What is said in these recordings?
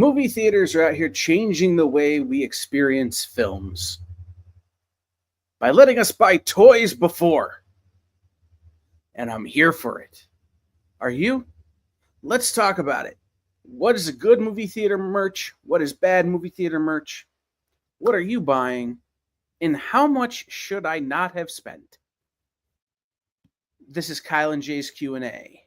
Movie theaters are out here changing the way we experience films by letting us buy toys before. And I'm here for it. Are you? Let's talk about it. What is a good movie theater merch? What is bad movie theater merch? What are you buying? And how much should I not have spent? This is Kyle and Jay's Q&A.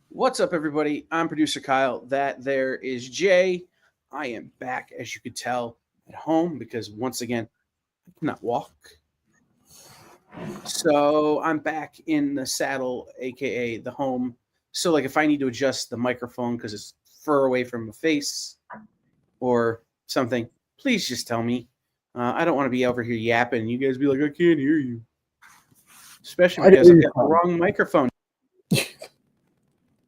What's up, everybody? I'm producer Kyle. That there is Jay. I am back, as you could tell, at home because once again, I cannot walk. So I'm back in the saddle, aka the home. So, like, if I need to adjust the microphone because it's far away from my face or something, please just tell me. I don't want to be over here yapping and you guys be like, I can't hear you. Especially because I've got the wrong microphone.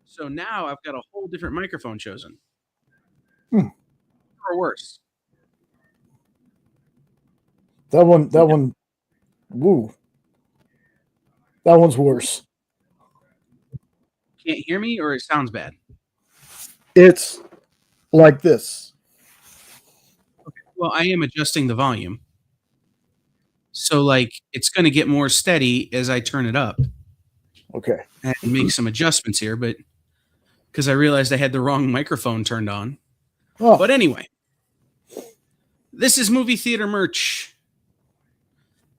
So now I've got a whole different microphone chosen. Or worse. That one, woo. That one's worse. Can't hear me or it sounds bad? It's like this. Okay. Well, I am adjusting the volume. So, like, it's going to get more steady as I turn it up. Okay. And make some adjustments here, but because I realized I had the wrong microphone turned on. Oh. But anyway, this is movie theater merch.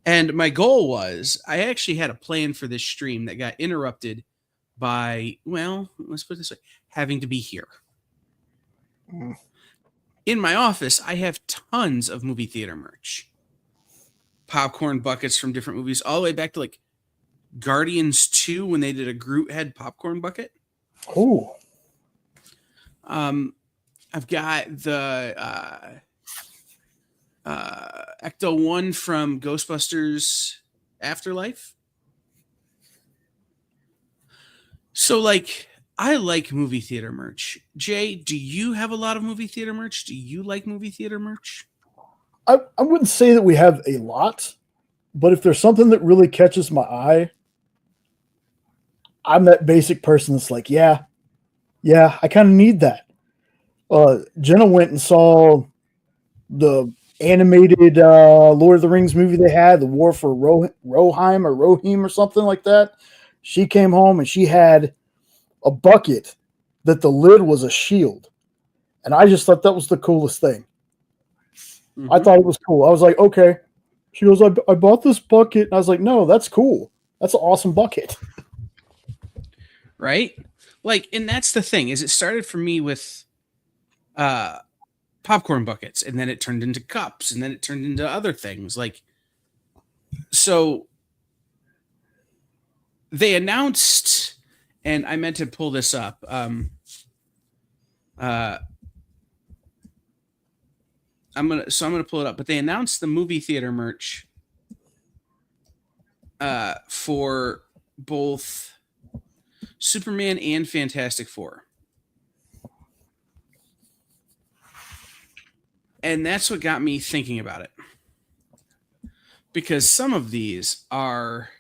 And my goal was, I actually had a plan for this stream that got interrupted by, well, let's put it this way, having to be here. In my office, I have tons of movie theater merch. Popcorn buckets from different movies, all the way back to like Guardians 2 when they did a Groot head popcorn bucket. Oh. I've got the Ecto 1 from Ghostbusters Afterlife. So, like, I like movie theater merch. Jay, do you have a lot of movie theater merch? Do you like movie theater merch? I wouldn't say that we have a lot, but if there's something that really catches my eye, I'm that basic person that's like, yeah, I kind of need that. Jenna went and saw the animated Lord of the Rings movie they had, the War for Rohirrim or something like that. She came home and she had a bucket that the lid was a shield. And I just thought that was the coolest thing. Mm-hmm. I thought it was cool. I was like, okay. She goes, I bought this bucket. And I was like, no, that's cool. That's an awesome bucket. Right? Like, and that's the thing, is it started for me with popcorn buckets, and then it turned into cups, and then it turned into other things. Like, so they announced, and I meant to pull this up. I'm gonna pull it up, but they announced the movie theater merch for both Superman and Fantastic Four. And that's what got me thinking about it. Because some of these are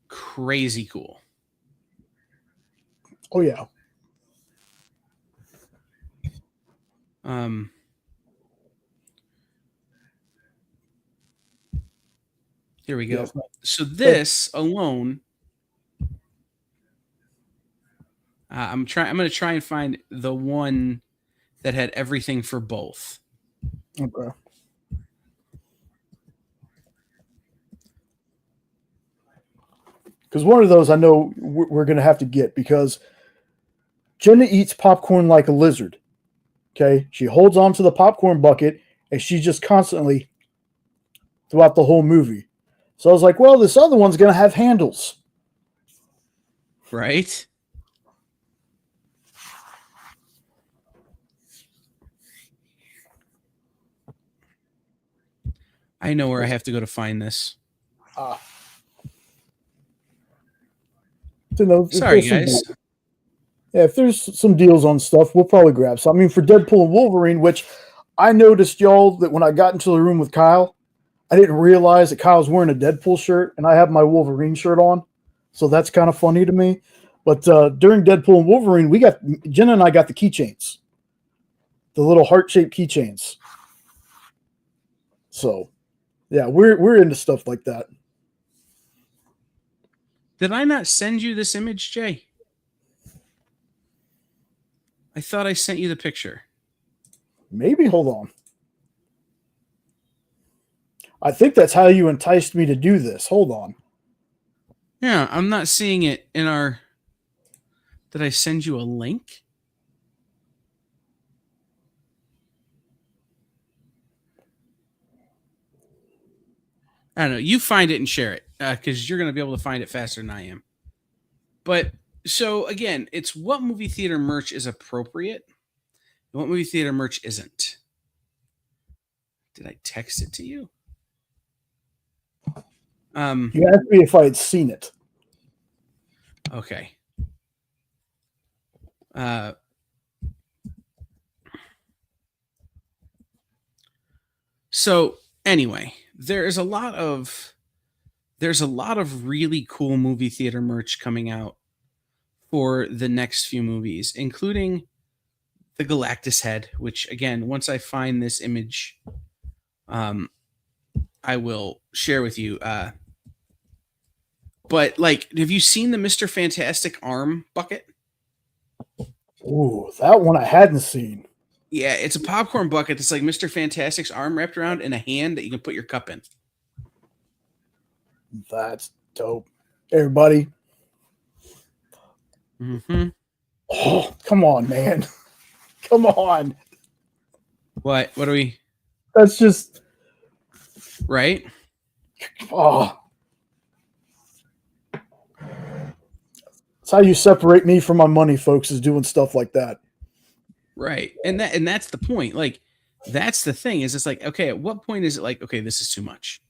crazy cool. Oh, yeah. Here we go. Yes. So this alone, I'm going to try and find the one that had everything for both. Okay. Because one of those I know we're going to have to get, because Jenna eats popcorn like a lizard. Okay. She holds on to the popcorn bucket and she just constantly throughout the whole movie. So I was like, well, this other one's going to have handles. Right. I know where I have to go to find this. Sorry, guys. If there's some deals on stuff, we'll probably grab some. I mean, for Deadpool and Wolverine, which I noticed, y'all, that when I got into the room with Kyle, I didn't realize that Kyle's wearing a Deadpool shirt and I have my Wolverine shirt on. So that's kind of funny to me. But during Deadpool and Wolverine, Jenna and I got the keychains, the little heart-shaped keychains. So, yeah, we're into stuff like that. Did I not send you this image, Jay? I thought I sent you the picture. Maybe, hold on. I think that's how you enticed me to do this. Hold on. Yeah, I'm not seeing it in our... Did I send you a link? I don't know. You find it and share it because you're going to be able to find it faster than I am. But so again, it's what movie theater merch is appropriate and what movie theater merch isn't. Did I text it to you? You asked me if I had seen it. Okay. So anyway, there's a lot of really cool movie theater merch coming out for the next few movies, including the Galactus head, which again, once I find this image, I will share with you. But like, have you seen the Mr. Fantastic arm bucket? Ooh, that one I hadn't seen. Yeah, it's a popcorn bucket that's like Mr. Fantastic's arm wrapped around in a hand that you can put your cup in. That's dope. Everybody. Mm-hmm. Oh, come on, man. Come on. What are we? That's just... Right? Oh. That's how you separate me from my money, folks, is doing stuff like that. Right. And that's the point. Like, that's the thing, is it's like, okay, at what point is it like, okay, this is too much?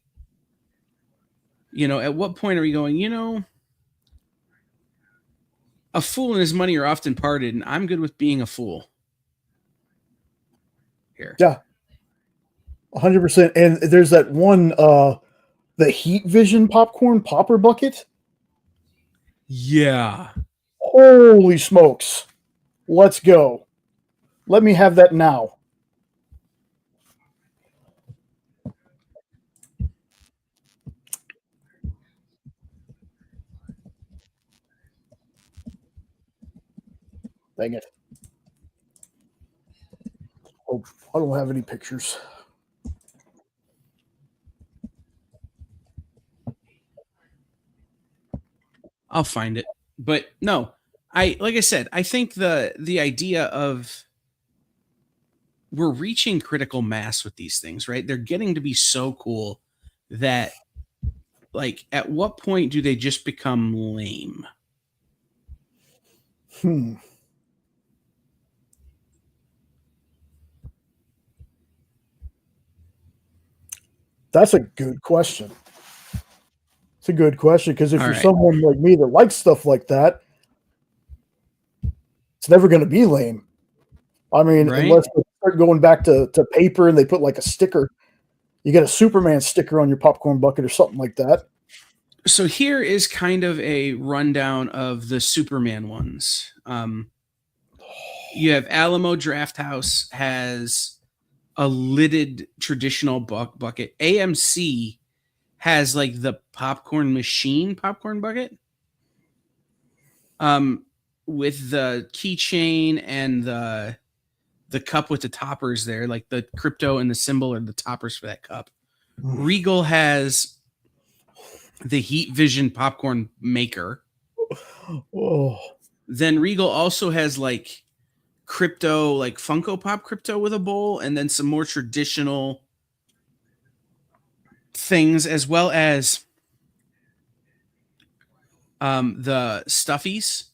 You know, at what point are we going, you know, a fool and his money are often parted, and I'm good with being a fool. Here. Yeah. 100%. And there's that one, the Heat Vision popcorn popper bucket. Yeah. Holy smokes. Let's go. Let me have that now. Dang it. Oh, I don't have any pictures. I'll find it. But no, like I said, I think the idea of we're reaching critical mass with these things, right? They're getting to be so cool that, like, at what point do they just become lame? That's a good question. It's a good question, because if All you're right. someone like me that likes stuff like that, it's never going to be lame. I mean, Right? unless they start going back to paper and they put like a sticker. You get a Superman sticker on your popcorn bucket or something like that. So here is kind of a rundown of the Superman ones. You have Alamo Drafthouse has a lidded traditional bucket. AMC has like the popcorn machine popcorn bucket. With the keychain and the cup with the toppers there, like the crypto and the symbol are the toppers for that cup. Regal has the Heat Vision popcorn maker. Oh. Then Regal also has like crypto, like Funko Pop crypto with a bowl, and then some more traditional things, as well as the stuffies.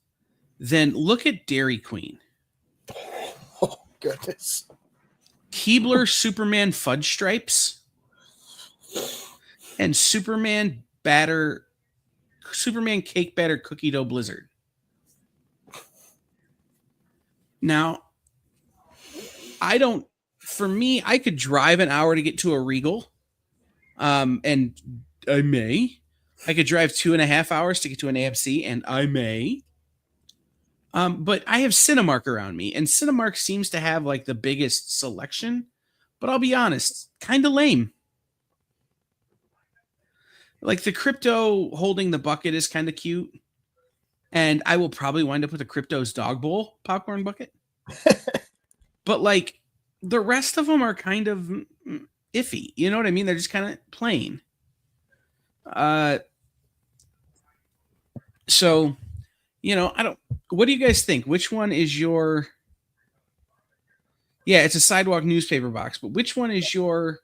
Then look at Dairy Queen. Oh, goodness. Keebler Superman fudge stripes. and Superman cake batter cookie dough blizzard. Now, for me, I could drive an hour to get to a Regal. And I could drive 2.5 hours to get to an AMC, and I may. But I have Cinemark around me, and Cinemark seems to have like the biggest selection. But I'll be honest, kind of lame. Like the Crypto holding the bucket is kind of cute, and I will probably wind up with a Crypto's dog bowl popcorn bucket. But like the rest of them are kind of iffy. You know what I mean? They're just kind of plain. So, what do you guys think? Which one is your, it's a sidewalk newspaper box, but which one is your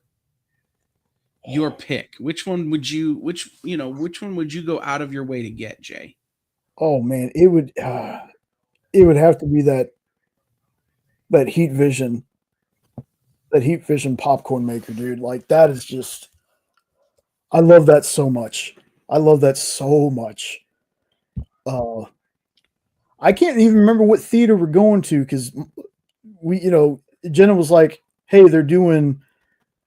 pick? Which one would you go out of your way to get, Jay? Oh man, it would have to be that Heat Vision popcorn maker, dude. Like that is just, I love that so much. I can't even remember what theater we're going to because Jenna was like, "Hey, they're doing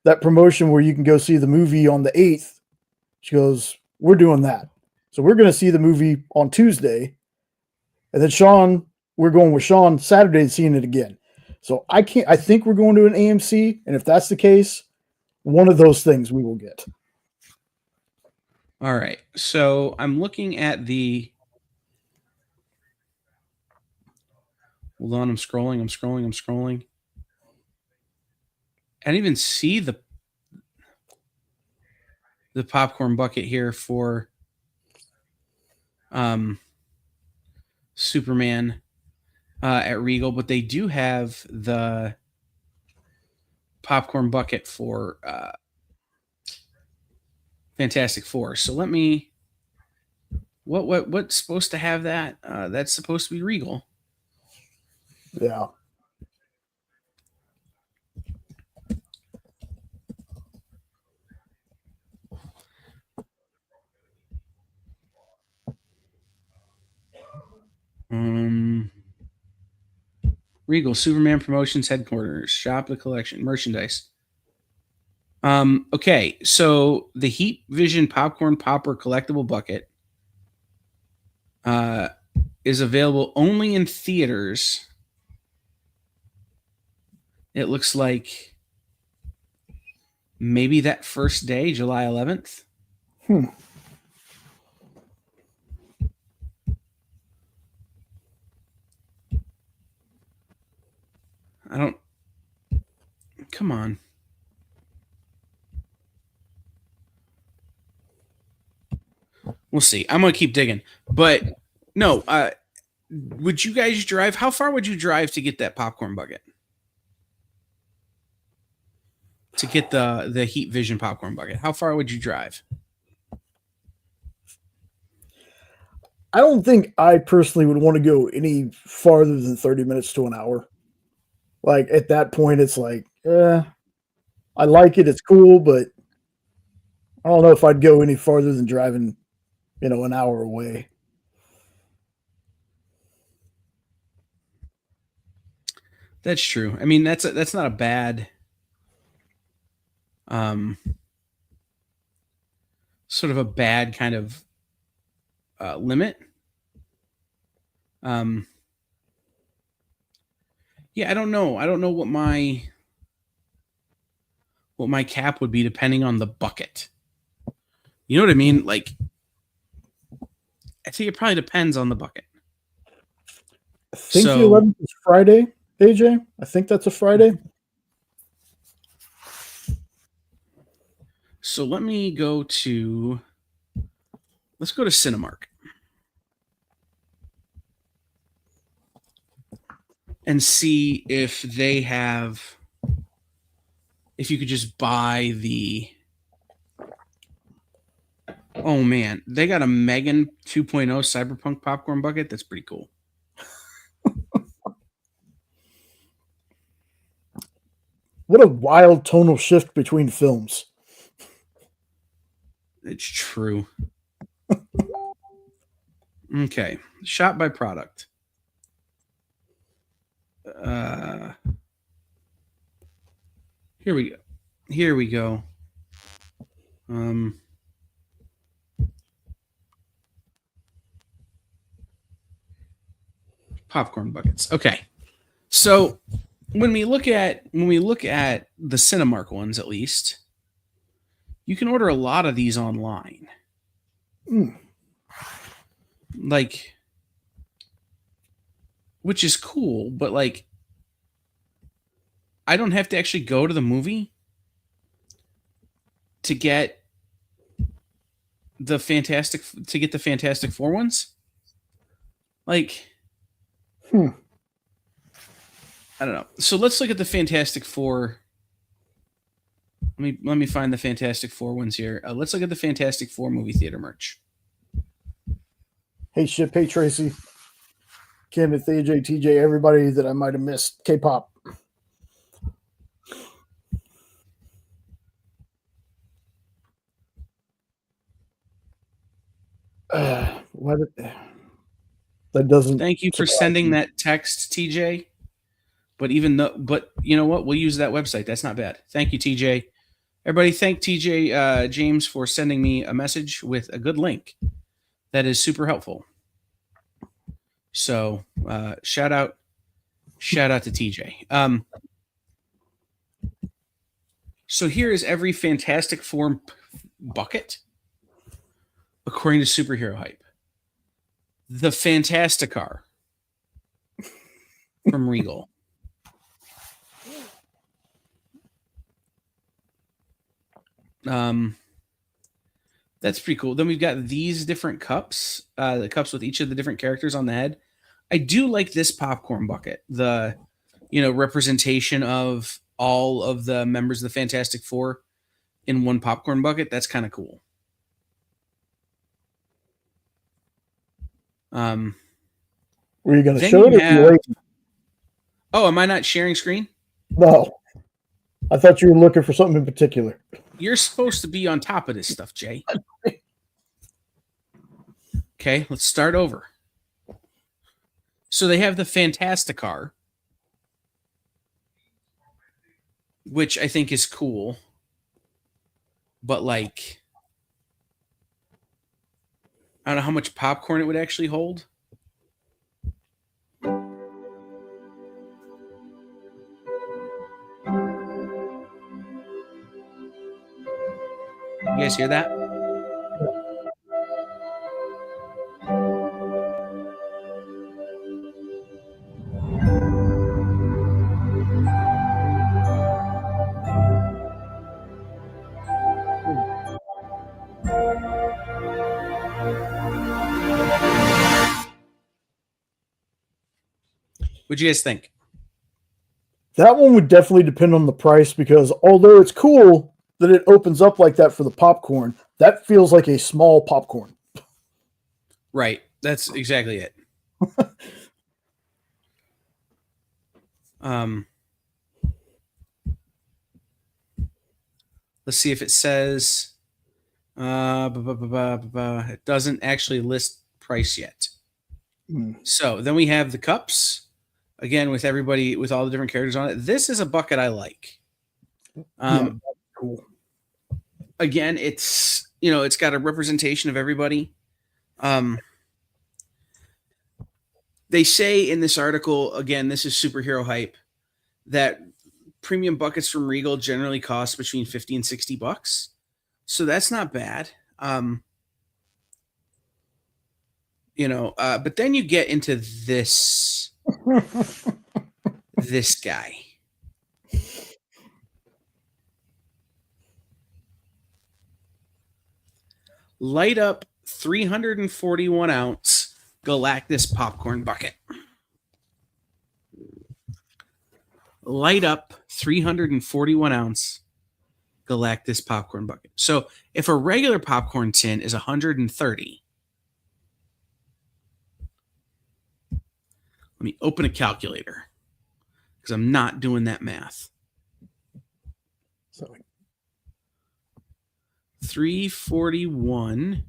that promotion where you can go see the movie on the 8th." She goes, "We're doing that, so we're going to see the movie on Tuesday, and then we're going with Sean Saturday and seeing it again." So I think we're going to an AMC, and if that's the case, one of those things we will get. All right, so I'm looking at the. Hold on, I'm scrolling. I didn't even see the popcorn bucket here for Superman at Regal, but they do have the popcorn bucket for Fantastic Four. So let me. What's supposed to have that? That's supposed to be Regal. Yeah. Regal Superman Promotions headquarters. Shop the collection merchandise. Okay, so the Heat Vision popcorn popper collectible bucket is available only in theaters. It looks like maybe that first day, July 11th. Come on. We'll see. I'm going to keep digging. But no, would you guys drive? How far would you drive to get that popcorn bucket? To get the Heat Vision popcorn bucket? How far would you drive? I don't think I personally would want to go any farther than 30 minutes to an hour. Like at that point, it's like, I like it. It's cool, but I don't know if I'd go any farther than driving, an hour away. That's true. I mean, that's not a bad sort of a bad kind of limit. Yeah, I don't know. I don't know what my cap would be depending on the bucket. You know what I mean? Like, I think it probably depends on the bucket. I think the 11th is Friday, AJ. I think that's a Friday. So let's go to Cinemark and see if they have, if you could just buy the, oh man, they got a Megan 2.0 Cyberpunk popcorn bucket. That's pretty cool. What a wild tonal shift between films. It's true. Okay. Shot by product. Here we go. Here we go. Popcorn buckets. Okay. So when we look at the Cinemark ones, at least, you can order a lot of these online. Like, which is cool, but like, I don't have to actually go to the movie to get the Fantastic Four ones. Like, I don't know. So let's look at the Fantastic Four. Let me find the Fantastic Four ones here. Let's look at the Fantastic Four movie theater merch. Hey, Ship. Hey, Tracy. Kenneth, AJ, TJ, everybody that I might have missed. K-pop. What? That doesn't. Thank you for sending that text, TJ. But you know what? We'll use that website. That's not bad. Thank you, TJ. Everybody, thank TJ James for sending me a message with a good link. That is super helpful. So shout out to TJ. So here is every Fantastic Four bucket according to Superhero Hype. The Fantasticar from Regal. That's pretty cool. Then we've got these different cups, the cups with each of the different characters on the head. I do like this popcorn bucket, the representation of all of the members of the Fantastic Four in one popcorn bucket. That's kind of cool. Were you going to show it? Oh, am I not sharing screen? No. I thought you were looking for something in particular. You're supposed to be on top of this stuff, Jay. Okay, let's start over. So they have the Fantasticar, which I think is cool. But like, I don't know how much popcorn it would actually hold. You guys hear that? What'd you guys think? That one would definitely depend on the price, because although it's cool that it opens up like that for the popcorn, that feels like a small popcorn. Right. That's exactly it. Let's see if it says it doesn't actually list price yet. So then we have the cups, again, with everybody, with all the different characters on it. This is a bucket I like. Cool. Again, it's it's got a representation of everybody. They say in this article, again, this is Superhero Hype, that premium buckets from Regal generally cost between $50 and $60. So that's not bad. But then you get into this this guy. Light up 341 ounce Galactus popcorn bucket. Light up 341 ounce Galactus popcorn bucket. So if a regular popcorn tin is 130, let me open a calculator because I'm not doing that math. So 341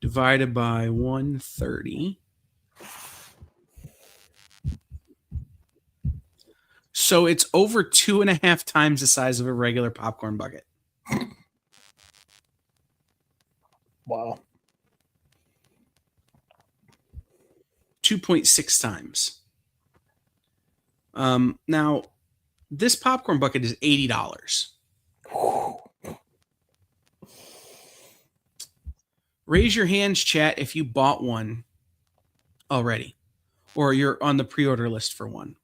divided by 130. So it's over 2.5 times the size of a regular popcorn bucket. Wow. 2.6 times. Now, this popcorn bucket is $80. Raise your hands, chat, if you bought one already, or you're on the pre-order list for one.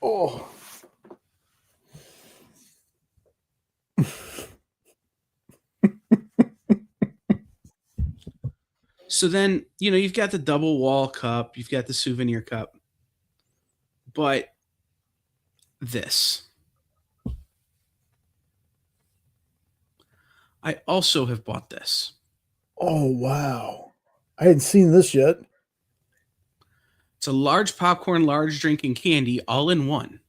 Oh. So then, you've got the double wall cup, you've got the souvenir cup, but this. I also have bought this. Oh, wow. I hadn't seen this yet. It's a large popcorn, large drinking candy, all in one.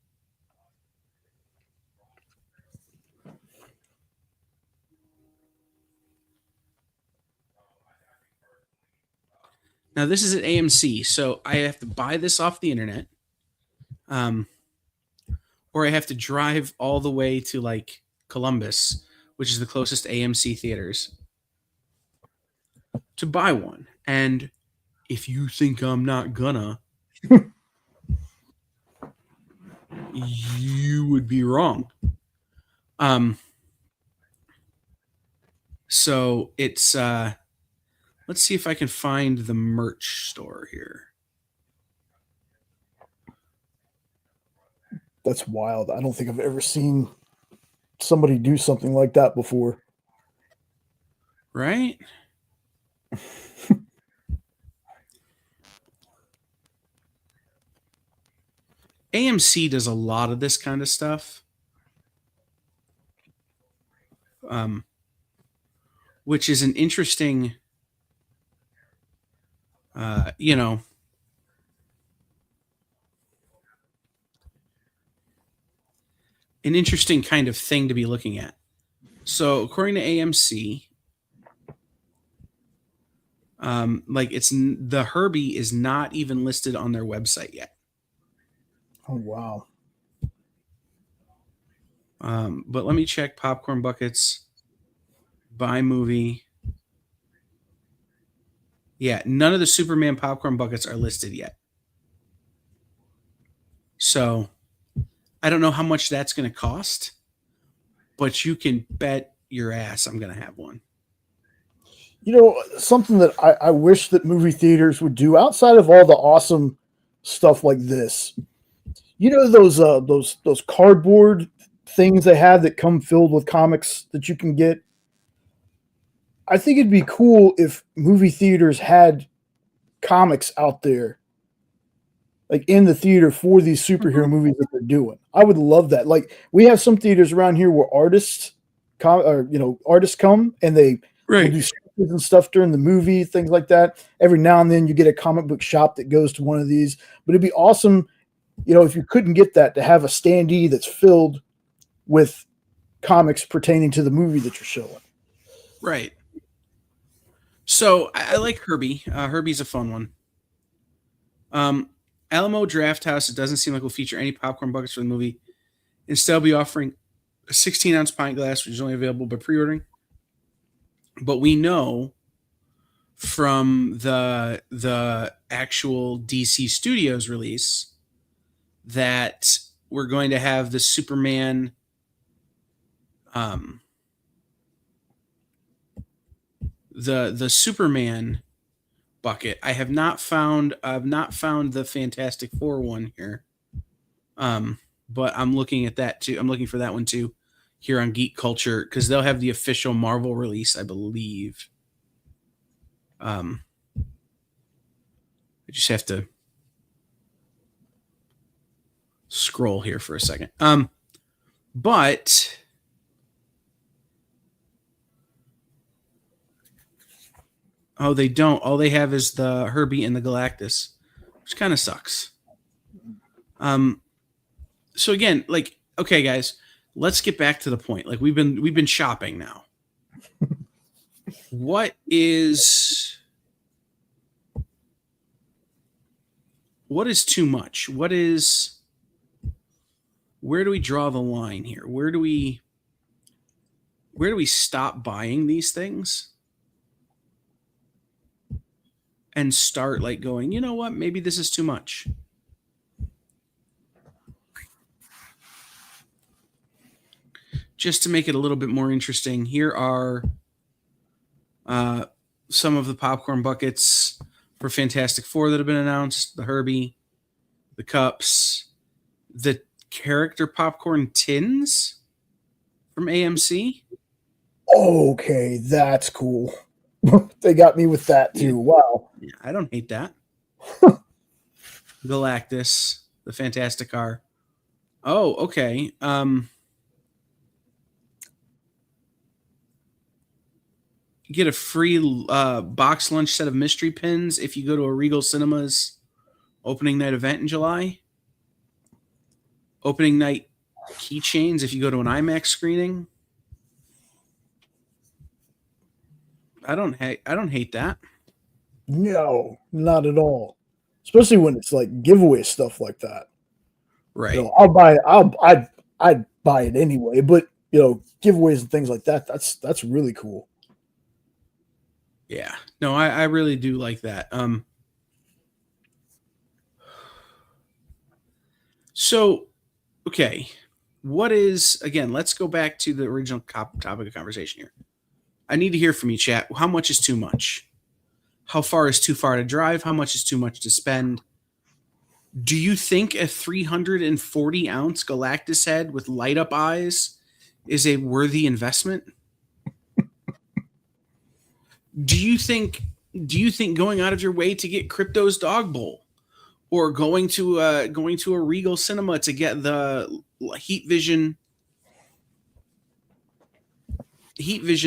Now, this is at AMC, so I have to buy this off the internet, or I have to drive all the way to, like, Columbus, which is the closest AMC theaters, to buy one. And if you think I'm not gonna, you would be wrong. So it's let's see if I can find the merch store here. That's wild. I don't think I've ever seen somebody do something like that before. Right? AMC does a lot of this kind of stuff. Which is an interesting, an interesting kind of thing to be looking at. So according to AMC, the Herbie is not even listed on their website yet. Oh, wow. But let me check popcorn buckets, buy movie. Yeah, none of the Superman popcorn buckets are listed yet. So I don't know how much that's going to cost, but you can bet your ass I'm going to have one. Something that I wish that movie theaters would do outside of all the awesome stuff like this. Those cardboard things they have that come filled with comics that you can get. I think it'd be cool if movie theaters had comics out there, like in the theater for these superhero movies that they're doing. I would love that. Like we have some theaters around here where artists come and they will do sketches and stuff during the movie, things like that. Every now and then you get a comic book shop that goes to one of these, but it'd be awesome, if you couldn't get that, to have a standee that's filled with comics pertaining to the movie that you're showing. Right. So I like Herbie. Herbie's a fun one. Alamo Drafthouse, it doesn't seem like will feature any popcorn buckets for the movie. Instead, will be offering a 16-ounce pint glass, which is only available by pre-ordering. But we know from the actual DC Studios release that we're going to have the Superman the Superman bucket. I've not found the Fantastic Four one here. But I'm looking at that too. I'm looking for that one too here on Geek Culture, because they'll have the official Marvel release, I believe. I just have to scroll here for a second. But they don't. All they have is the Herbie and the Galactus, which kind of sucks. So again, like okay, guys, let's get back to the point. Like we've been shopping now. What is too much? Where do we draw the line here? Where do we stop buying these things and start like going, you know what, maybe this is too much? Just to make it a little bit more interesting, here are some of the popcorn buckets for Fantastic Four that have been announced: the Herbie, the cups, the character popcorn tins from AMC. Okay, that's cool. They got me with that too. Wow. Yeah, I don't hate that. Galactus, the Fantastic Car. Oh, okay. You get a free box lunch set of mystery pins if you go to a Regal Cinemas opening night event in July. Opening night keychains if you go to an IMAX screening. I don't hate that. No, not at all. Especially when it's like giveaway stuff like that. Right. You know, I'd buy it anyway, but you know, giveaways and things like that, that's really cool. Yeah. No, I really do like that. So, okay. What is, again, let's go back to the original topic of conversation here. I need to hear from you, chat. How much is too much? How far is too far to drive? How much is too much to spend? Do you think a 340 ounce Galactus head with light up eyes is a worthy investment? Do you think going out of your way to get Crypto's Dog Bowl, or going to a Regal Cinema to get the Heat Vision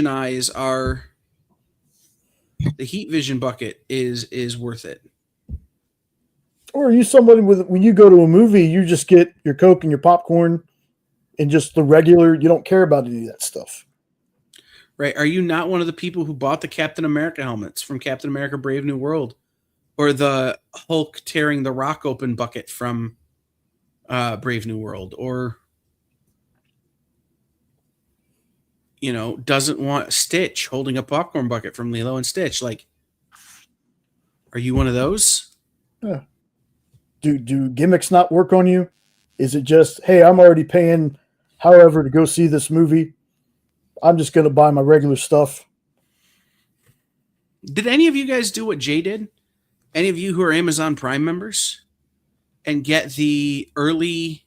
eyes are the Heat Vision bucket is worth it? Or are you somebody when you go to a movie, you just get your Coke and your popcorn and just the regular, you don't care about any of that stuff? Right. Are you not one of the people who bought the Captain America helmets from Captain America Brave New World, or the Hulk tearing the rock open bucket from Brave New World, or, you know, doesn't want Stitch holding a popcorn bucket from Lilo and Stitch? Like, are you one of those? Yeah. Do gimmicks not work on you? Is it just, hey, I'm already paying however to go see this movie, I'm just going to buy my regular stuff? Did any of you guys do what Jay did? Any of you who are Amazon Prime members and get the early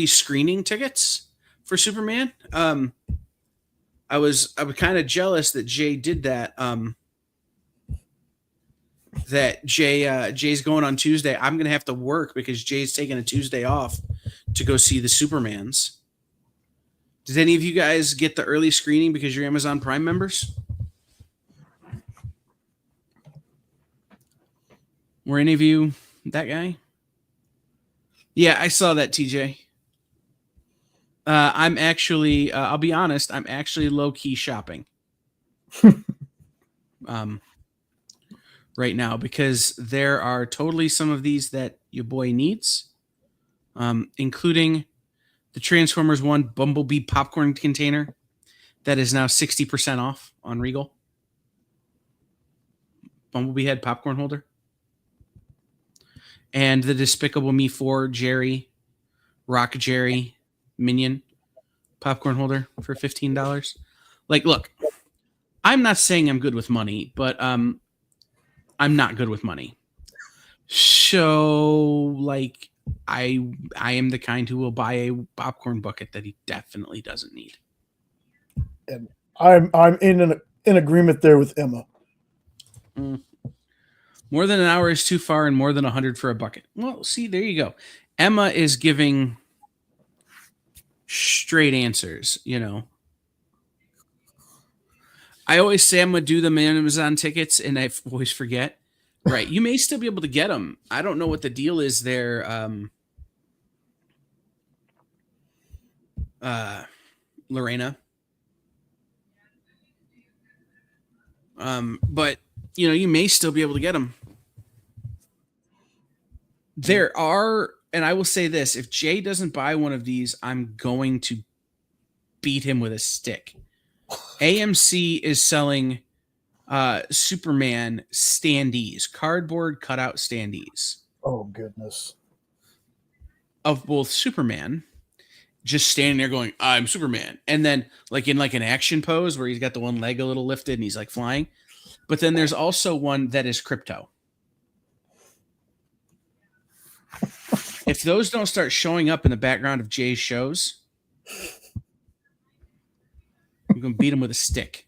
screening tickets for Superman? I was kind of jealous that Jay did that. That Jay's going on Tuesday. I'm gonna have to work because Jay's taking a Tuesday off to go see the Supermans. Did any of you guys get the early screening because you're Amazon Prime members? Were any of you that guy? Yeah, I saw that, TJ. I'm actually, I'll be honest, I'm actually low-key shopping right now, because there are totally some of these that your boy needs, including the Transformers 1 Bumblebee popcorn container that is now 60% off on Regal. Bumblebee head popcorn holder. And the Despicable Me 4 Jerry, Rock Jerry Minion popcorn holder for $15. Like, look, I'm not saying I'm good with money, but I'm not good with money. So, like, I am the kind who will buy a popcorn bucket that he definitely doesn't need. And I'm in agreement there with Emma. More than an hour is too far, and more than 100 for a bucket. Well, see, there you go. Emma is giving straight answers, you know. I always say I'm going to do the Amazon tickets, and I always forget. Right. You may still be able to get them. I don't know what the deal is there. Lorena. But you may still be able to get them. There are, and I will say this: if Jay doesn't buy one of these, I'm going to beat him with a stick. AMC is selling Superman standees, cardboard cutout standees. Oh goodness. Of both Superman, just standing there going, "I'm Superman," and then like in like an action pose where he's got the one leg a little lifted and he's like flying. But then there's also one that is Krypto. If those don't start showing up in the background of Jay's shows, I'm gonna beat him with a stick.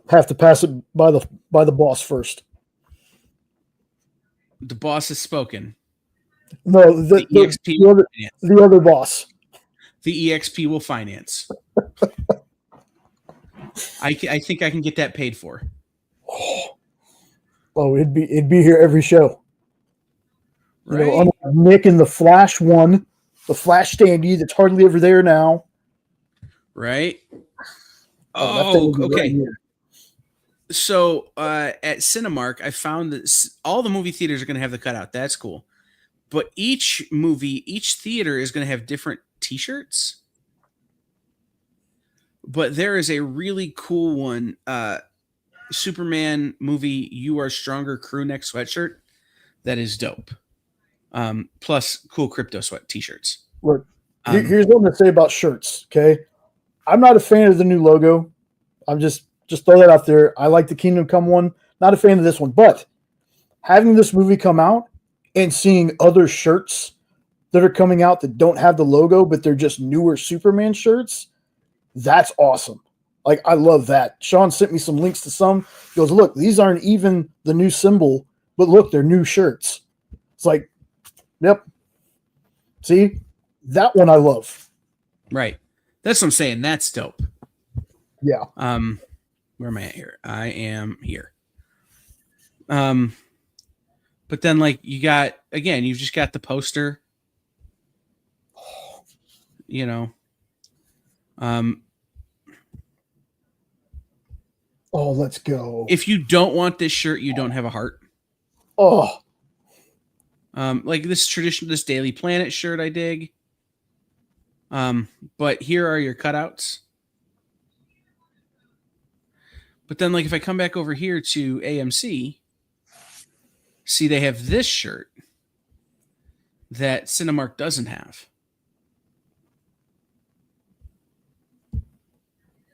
Have to pass it by the boss first. The boss has spoken. No, the other boss. The EXP will finance. I think I can get that paid for. Oh, it'd be here every show. Right. Nick and the Flash one, the Flash standee that's hardly ever there now. Right. Oh, okay. Right, so at Cinemark, I found that all the movie theaters are going to have the cutout. That's cool. But each theater is going to have different T-shirts. But there is a really cool one, Superman movie You Are Stronger crew neck sweatshirt that is dope. Plus cool Krypto sweat T-shirts. Look, here's what I'm going to say about shirts, okay? I'm not a fan of the new logo. I'm just throw that out there. I like the Kingdom Come one. Not a fan of this one. But having this movie come out and seeing other shirts that are coming out that don't have the logo, but they're just newer Superman shirts, that's awesome. Like, I love that. Sean sent me some links to some. He goes, look, these aren't even the new symbol, but look, they're new shirts. It's like, yep. See? That one I love. Right. That's what I'm saying. That's dope. Yeah. Where am I at here? I am here. But then like you've just got the poster. Oh, let's go. If you don't want this shirt, you don't have a heart. Oh. Like this Daily Planet shirt I dig. But here are your cutouts. But then like if I come back over here to AMC, see they have this shirt that Cinemark doesn't have.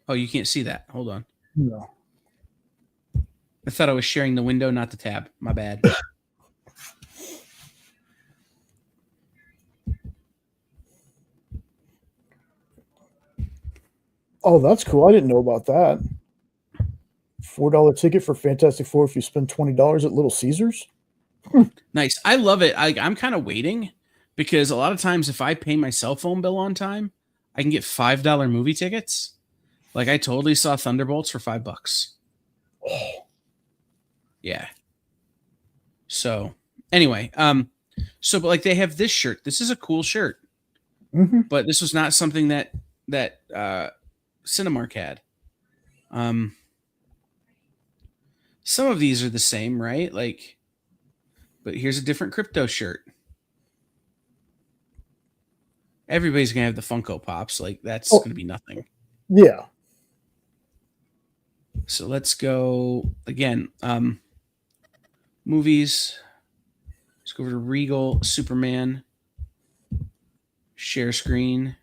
Oh, you can't see that. Hold on. No. I thought I was sharing the window, not the tab. My bad. Oh, that's cool. I didn't know about that. $4 ticket for Fantastic Four if you spend $20 at Little Caesars. Nice. I love it. I'm kind of waiting because a lot of times if I pay my cell phone bill on time, I can get $5 movie tickets. Like I totally saw Thunderbolts for $5. Oh. Yeah. So anyway, but like they have this shirt. This is a cool shirt, but this was not something that Cinemark had. Some of these are the same, right? Like, but here's a different Krypto shirt. Everybody's gonna have the Funko Pops. Like that's gonna be nothing. Yeah. So let's go again. Movies. Let's go over to Regal, Superman. Share screen.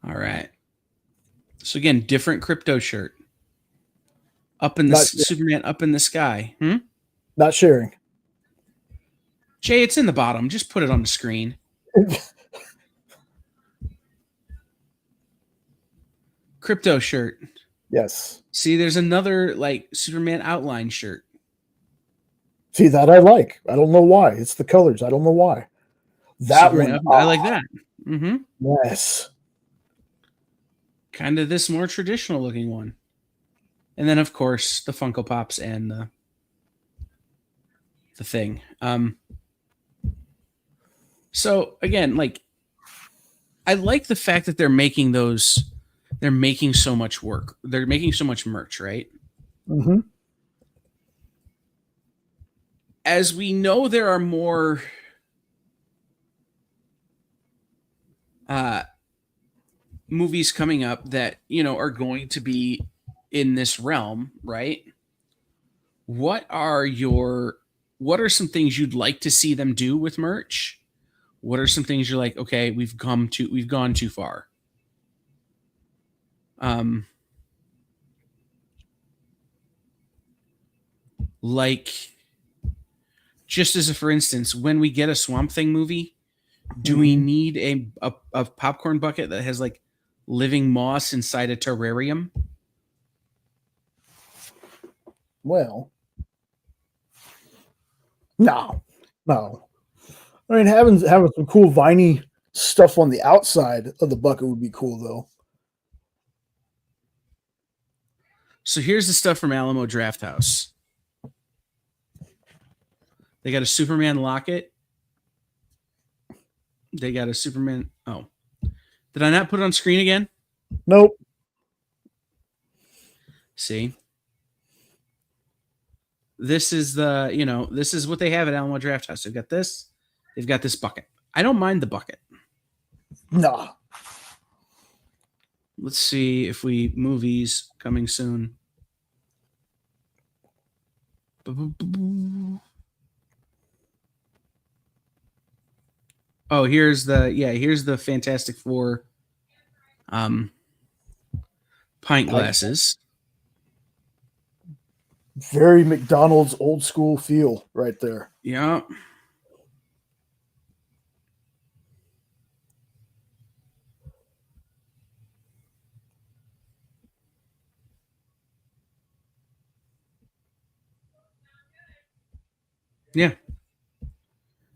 All right. So again, different Krypto shirt. Superman up in the sky. Not sharing. Jay, it's in the bottom. Just put it on the screen. Krypto shirt. Yes. See, there's another like Superman outline shirt. See, that I like. I don't know why. It's the colors. I don't know why. That Superman one. I like that. Mm-hmm. Yes. Kind of this more traditional looking one. And then of course the Funko Pops and the thing. So again, like I like the fact that they're making so much work. They're making so much merch, right? Mm-hmm. As we know, there are more uh, movies coming up that are going to be in this realm, right? What are some things you'd like to see them do with merch? What are some things you're like, okay, we've gone too far? Like, just as a for instance, when we get a Swamp Thing movie, do we need a popcorn bucket that has like living moss inside a terrarium? Well, no. I mean, having some cool viney stuff on the outside of the bucket would be cool, though. So here's the stuff from Alamo Drafthouse. They got a Superman locket. They got a Superman. Oh, did I not put it on screen again? Nope. See, this is this is what they have at Alamo Drafthouse. They've got this. They've got this bucket. I don't mind the bucket. Nah. Let's see if movies coming soon. Oh, here's the Fantastic Four pint glasses. Very McDonald's old school feel right there. Yeah. Yeah.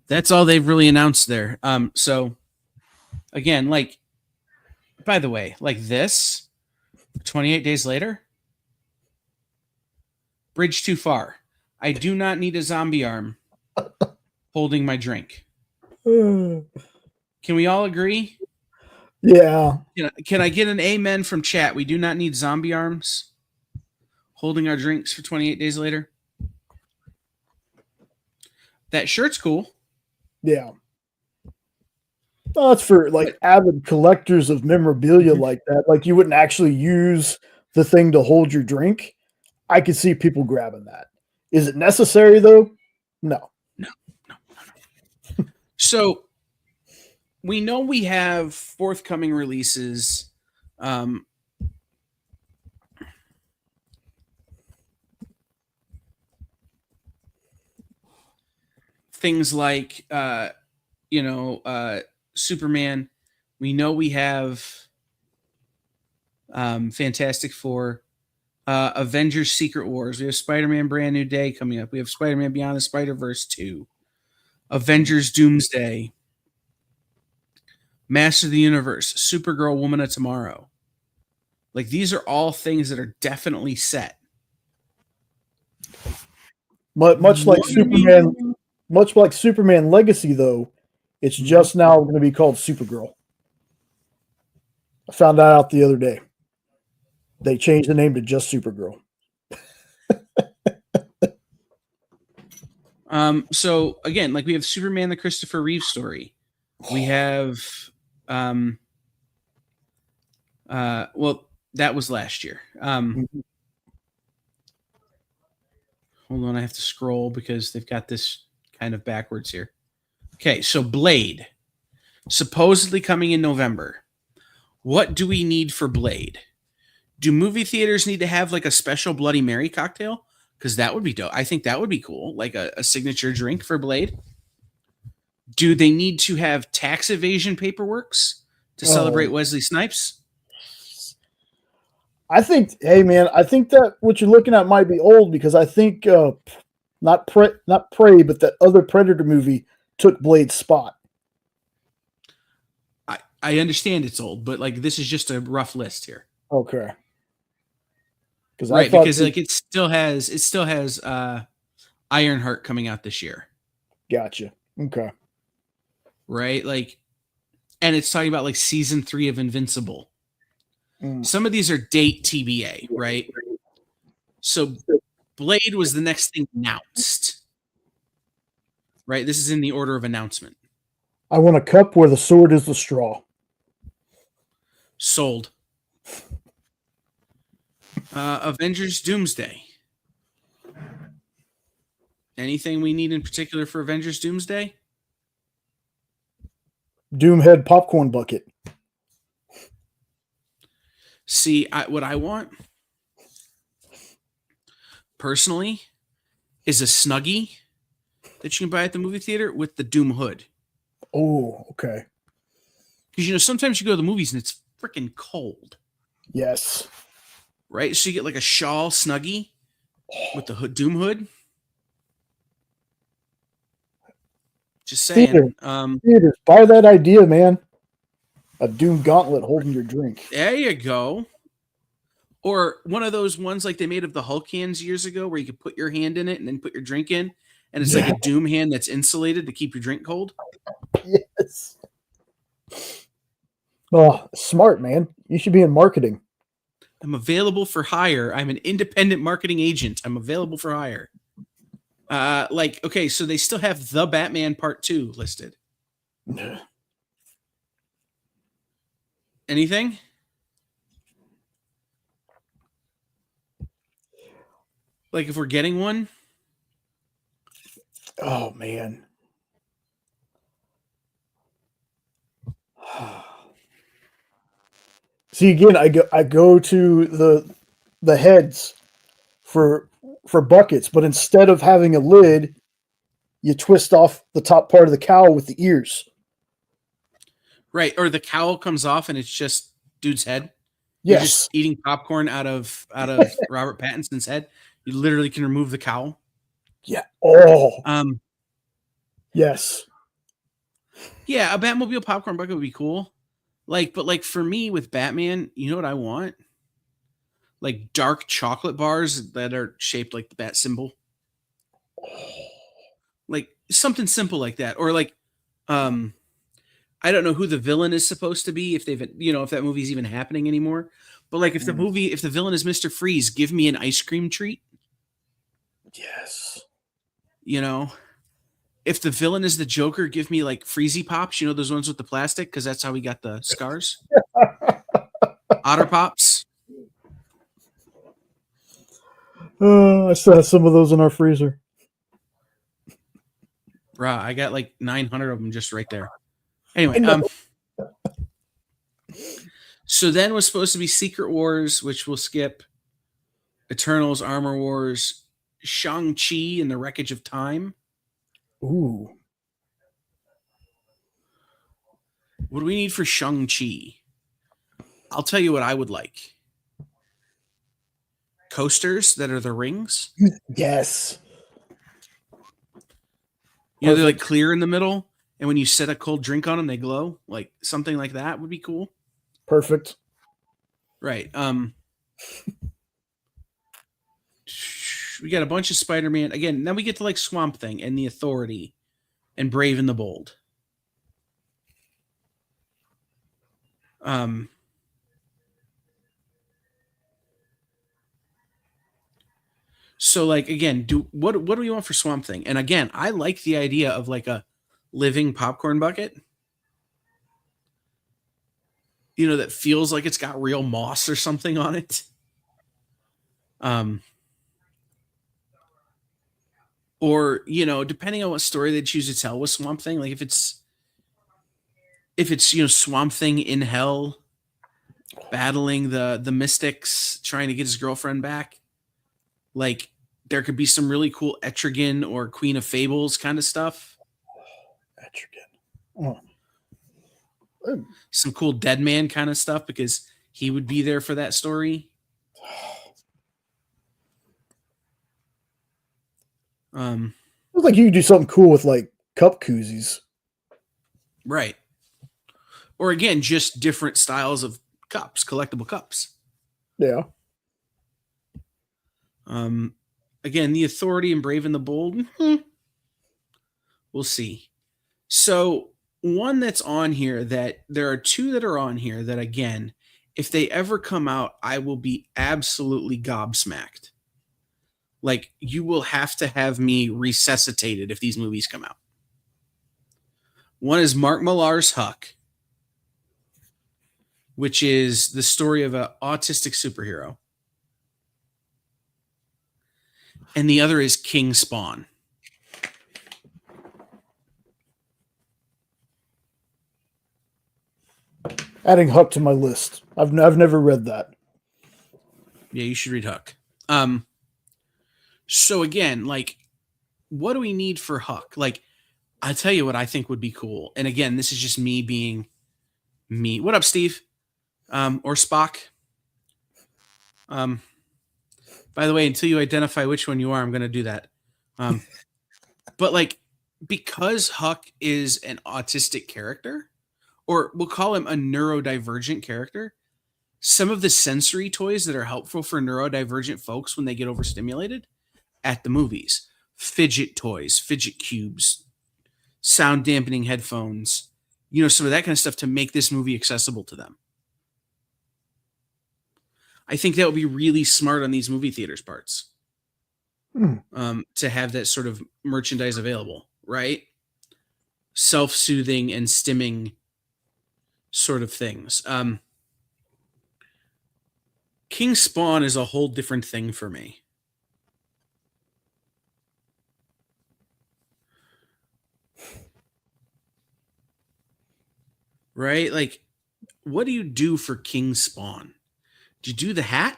That's all they've really announced there. So again, like, by the way, like this 28 days later, bridge too far. I do not need a zombie arm holding my drink. Can we all agree? Yeah. Can I get an amen from chat? We do not need zombie arms holding our drinks for 28 days later. That shirt's cool. Yeah. Well, that's for like avid collectors of memorabilia like that. Like you wouldn't actually use the thing to hold your drink. I could see people grabbing that. Is it necessary though? No. So we know we have forthcoming releases. Things like Superman. We know we have Fantastic Four, Avengers Secret Wars. We have Spider-Man Brand New Day coming up. We have Spider-Man Beyond the Spider-Verse 2. Avengers Doomsday. Master of the Universe. Supergirl Woman of Tomorrow. Like, these are all things that are definitely set. Much like Superman Legacy, though, it's just now going to be called Supergirl. I found that out the other day. They changed the name to just Supergirl. So again, like we have Superman, the Christopher Reeve story. We have, well, that was last year. Hold on, I have to scroll because they've got this kind of backwards here. Okay, so Blade, supposedly coming in November. What do we need for Blade? Do movie theaters need to have like a special Bloody Mary cocktail? Because that would be dope. I think that would be cool, like a signature drink for Blade. Do they need to have tax evasion paperworks to celebrate Wesley Snipes? I think, hey man, I think that what you're looking at might be old because I think not Prey, but that other Predator movie took Blade's spot. I understand it's old, but like this is just a rough list here. Okay. Right, because like it still has Ironheart coming out this year. Gotcha. Okay. right? Like, and it's talking about like season 3 of Invincible. Mm. Some of these are date TBA, right? So Blade was the next thing announced, right? This is in the order of announcement. I want a cup where the sword is the straw. Sold. Avengers Doomsday. Anything we need in particular for Avengers Doomsday? Doomhead popcorn bucket. See, what I want personally is a Snuggie that you can buy at the movie theater with the Doom hood. Oh, okay. Because, you know, sometimes you go to the movies and it's freaking cold. Yes. Right? So you get like a shawl Snuggie with the hood, Doom hood. Just saying. Theaters, buy that idea, man. A Doom gauntlet holding your drink. There you go. Or one of those ones like they made of the Hulk hands years ago where you could put your hand in it and then put your drink in. And it's like a Doom hand that's insulated to keep your drink cold. Yes. Oh, smart, man. You should be in marketing. I'm available for hire. I'm an independent marketing agent. I'm available for hire. Okay, so they still have The Batman Part 2 listed. Anything? Like if we're getting one? Oh, man. See, again, I go to the heads for buckets, but instead of having a lid, you twist off the top part of the cowl with the ears. Right, or the cowl comes off and it's just dude's head. Yes. You're just eating popcorn out of Robert Pattinson's head. You literally can remove the cowl. Yeah. Oh. Yes. Yeah, a Batmobile popcorn bucket would be cool. But for me with Batman, you know what I want? Like dark chocolate bars that are shaped like the bat symbol. Like something simple like that. Or like I don't know who the villain is supposed to be, if that movie's even happening anymore. But like if the villain is Mr. Freeze, give me an ice cream treat. Yes. You know, if the villain is the Joker, give me like Freezy Pops, you know, those ones with the plastic, because that's how we got the scars. Otter Pops. I still have some of those in our freezer. Bruh, I got like 900 of them just right there. Anyway, so then was supposed to be Secret Wars, which we'll skip. Eternals, Armor Wars, Shang-Chi and the Wreckage of Time. Ooh. What do we need for Shang-Chi? I'll tell you what I would like. Coasters that are the rings. Yes. You know, they're like clear in the middle, and when you set a cold drink on them, they glow. Like something like that would be cool. Perfect. Right. We got a bunch of Spider-Man. Again, now we get to like Swamp Thing and the Authority and Brave and the Bold. So like again, what do we want for Swamp Thing? And again, I like the idea of like a living popcorn bucket. You know, that feels like it's got real moss or something on it. Or, you know, depending on what story they choose to tell with Swamp Thing, like if it's you know, Swamp Thing in hell battling the Mystics, trying to get his girlfriend back, like there could be some really cool Etrigan or Queen of Fables kind of stuff. Etrigan. Oh. Some cool Dead Man kind of stuff, because he would be there for that story. Looks like you could do something cool with like cup koozies. Right. Or again, just different styles of cups, collectible cups. Yeah. Again, the Authority and Brave and the Bold. We'll see. So one that's on here that there are two that are on here that, again, if they ever come out, I will be absolutely gobsmacked. Like, you will have to have me resuscitated if these movies come out. One is Mark Millar's Huck, which is the story of an autistic superhero. And the other is King Spawn. Adding Huck to my list. I've never read that. Yeah, you should read Huck. So again, like, what do we need for Huck? Like, I'll tell you what I think would be cool. And again, this is just me being me. What up, Steve? Or Spock? By the way, until you identify which one you are, I'm going to do that. But like, because Huck is an autistic character, or we'll call him a neurodivergent character, some of the sensory toys that are helpful for neurodivergent folks when they get overstimulated at the movies, fidget toys, fidget cubes, sound dampening headphones, some of that kind of stuff to make this movie accessible to them. I think that would be really smart on these movie theaters parts. To have that sort of merchandise available, right? Self-soothing and stimming sort of things. King Spawn is a whole different thing for me. Right? Like, what do you do for King Spawn? Do you do the hat?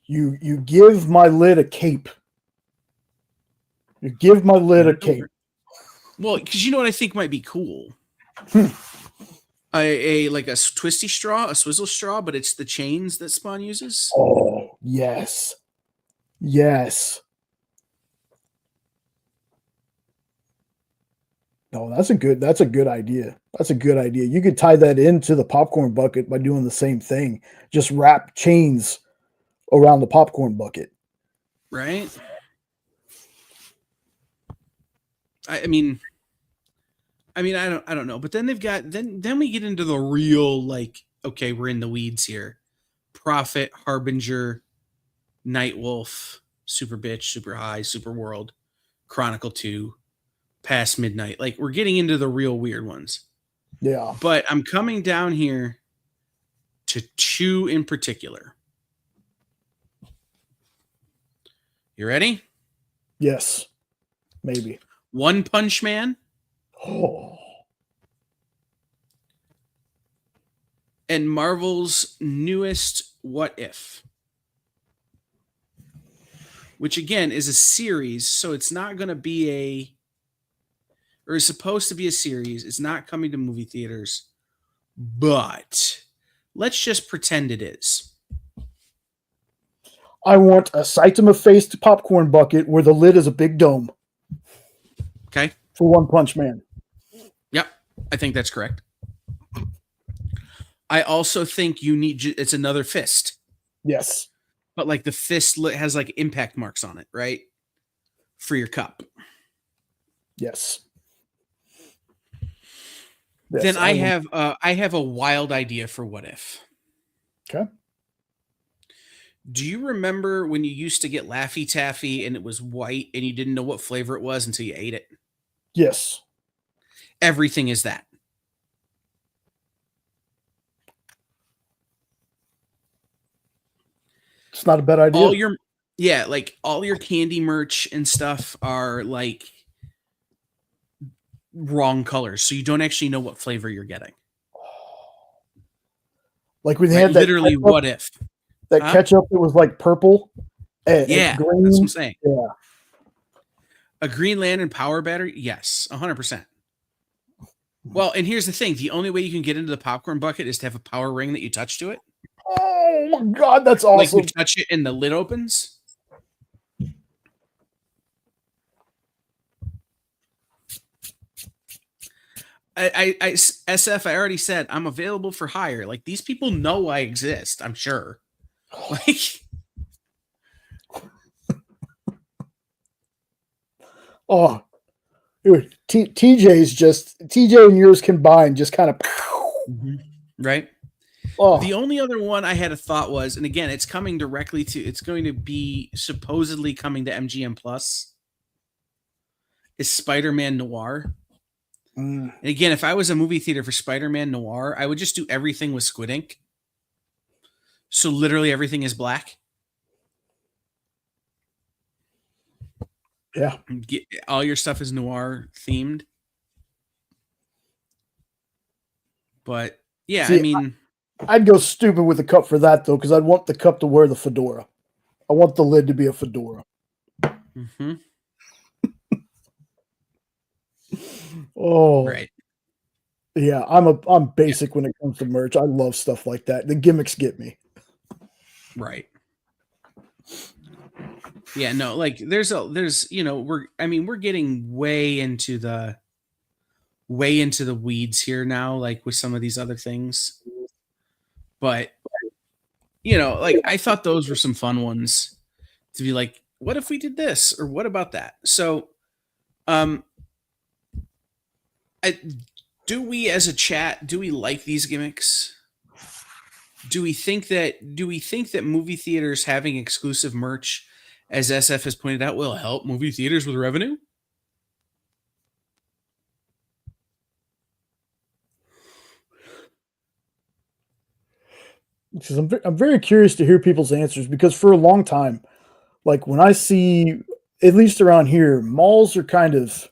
You give my lid a cape. You give my lid a cape. Well, because you know what I think might be cool? A like a twisty straw, a swizzle straw, but it's the chains that Spawn uses. Oh, yes. Yes. No, that's a good idea. That's a good idea. You could tie that into the popcorn bucket by doing the same thing. Just wrap chains around the popcorn bucket. Right? I mean, I don't know. But then they've got then we get into the real, like, okay, we're in the weeds here. Prophet, Harbinger, Nightwolf, Super Bitch, Super High, Super World, Chronicle 2, Past Midnight. Like, we're getting into the real weird ones. Yeah. But I'm coming down here to two in particular. You ready? Yes. Maybe. One Punch Man. Oh. And Marvel's newest What If. Which, again, is a series, so it's not going to be or is supposed to be a series. It's not coming to movie theaters, but let's just pretend it is. I want a Saitama-faced popcorn bucket where the lid is a big dome. Okay. For One Punch Man. Yep, I think that's correct. I also think you need it's another fist. Yes. But like the fist has like impact marks on it, right? For your cup. Yes. Then I have a wild idea for What If. Okay. Do you remember when you used to get Laffy Taffy and it was white and you didn't know what flavor it was until you ate it? Yes. Everything is that. It's not a bad idea. All your candy merch and stuff are like wrong colors, so you don't actually know what flavor you're getting. Like when they had that literally ketchup, What If that ketchup that was like purple. Yeah, green. That's what I'm saying. Yeah. A Green Lantern power battery? Yes, 100%. Well, and here's the thing. The only way you can get into the popcorn bucket is to have a power ring that you touch to it. Oh, my God. That's awesome. Like you touch it and the lid opens. SF, I already said I'm available for hire. Like, these people know I exist, I'm sure. Like... Oh, Dude, TJ and yours combined just kind of. Right. Oh, The only other one I had a thought was, and again, it's coming directly to, it's going to be supposedly coming to MGM Plus, is Spider-Man Noir. And again, if I was a movie theater for Spider-Man Noir, I would just do everything with squid ink. So literally everything is black. yeah. All your stuff is noir themed. But yeah, See, I mean, I'd go stupid with the cup for that though, because I'd want the cup to wear the fedora. I want the lid to be a fedora. mhm, Oh, right. yeah. I'm basic when it comes to merch. I love stuff like that. The gimmicks get me. Right. Yeah, no, like there's we're getting way into the weeds here now, like with some of these other things. But like I thought those were some fun ones to be like, what if we did this? Or what about that? So um do we as a chat, do we like these gimmicks? Do we think that movie theaters having exclusive merch, as SF has pointed out, will help movie theaters with revenue? Because I'm very curious to hear people's answers because for a long time, like when I see, at least around here, malls are kind of,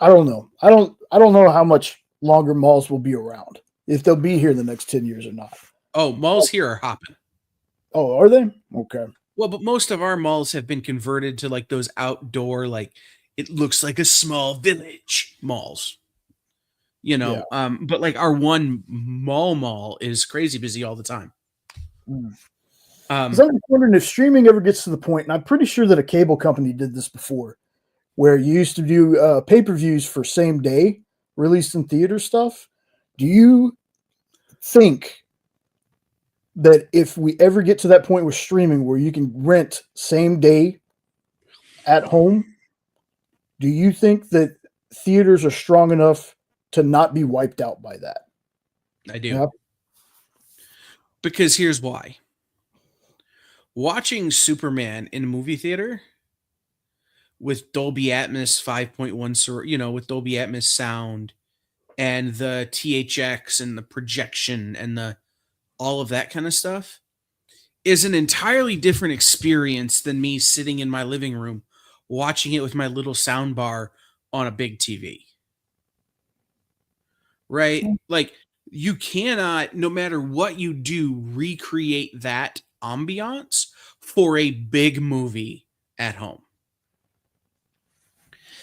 I don't know. I don't know how much longer malls will be around, if they'll be here in the next 10 years or not. Oh, malls here are hopping. Oh, are they? Okay. Well, but most of our malls have been converted to like those outdoor, like it looks like a small village malls. Yeah. But like our one mall is crazy busy all the time. Because I'm wondering if streaming ever gets to the point, and I'm pretty sure that a cable company did this before, where you used to do pay-per-views for same day released in theater stuff. Do you think that if we ever get to that point with streaming where you can rent same day at home, do you think that theaters are strong enough to not be wiped out by that? I do. Yeah. Because here's why. Watching Superman in a movie theater with Dolby Atmos 5.1, with Dolby Atmos sound and the THX and the projection and all of that kind of stuff is an entirely different experience than me sitting in my living room watching it with my little sound bar on a big TV. Right? Like you cannot, no matter what you do, recreate that ambiance for a big movie at home.